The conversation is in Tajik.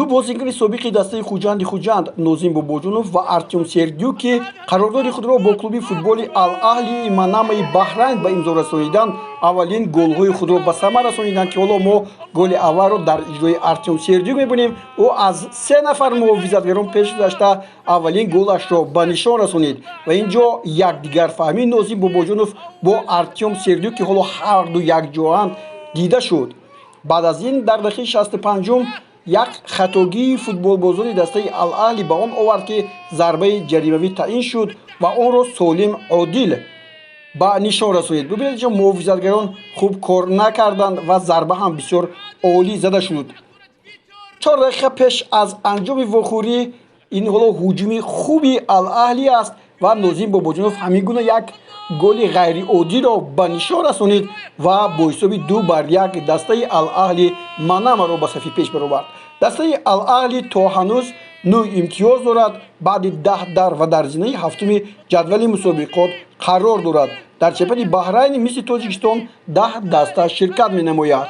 ду бозигари собиқи дастаи хуҷанд Нозим Бобоҷонов ва Артем Сердюк ки қарордори худро бо клуби футболи Ал-Аҳлии Манамаи Баҳрайн ба имзо расонидан, аввалин голҳои худро ба самар расониданд ки ҳоло мо голи аввалро дар иҷрои Артем Сердюк мебинем. Ӯ аз 3 нафар муҳофизатгарон пеш гузашта аввалин голашро ба нишон расонид ва ин ҷо якдигарфаҳмии Нозим Бобоҷонов бо Артем Сердюк ки ҳоло ҳарду якҷоянд дида шуд. баъд аз ин дар дақиқаи 65-ум як хатогии футболбозони дастаи Ал-Аҳли ба он овард ки зарбаи ҷаримавӣ таъин шуд ва онро Солим Одил ба нишон расонид. бубинед ҷо муҳофизатгарон хуб кор накарданд ва зарба ҳам бисёр олӣ зада шуд. 4 дақиқа пеш аз анҷоми вохӯрӣ ин ҳоло ҳуҷуми хуби Ал-Аҳли аст ва Нозим Бобоҷонов ҳамин гуна як голи ғайриоддиро ба нишон расонид ва бо ҳисоби 2-1 дастаи Ал-Аҳли Манамаро ба сафи пеш баровард. дастаи Ал-Аҳли то ҳанӯз 9 имтиёз дорад, баъди 10 дар ва дар зинаи ҳафтуми ҷадвали мусобиқот қарор дорад. дар чемпионати Баҳрайни мисли Тоҷикистон 10 даста ширкат менамояд.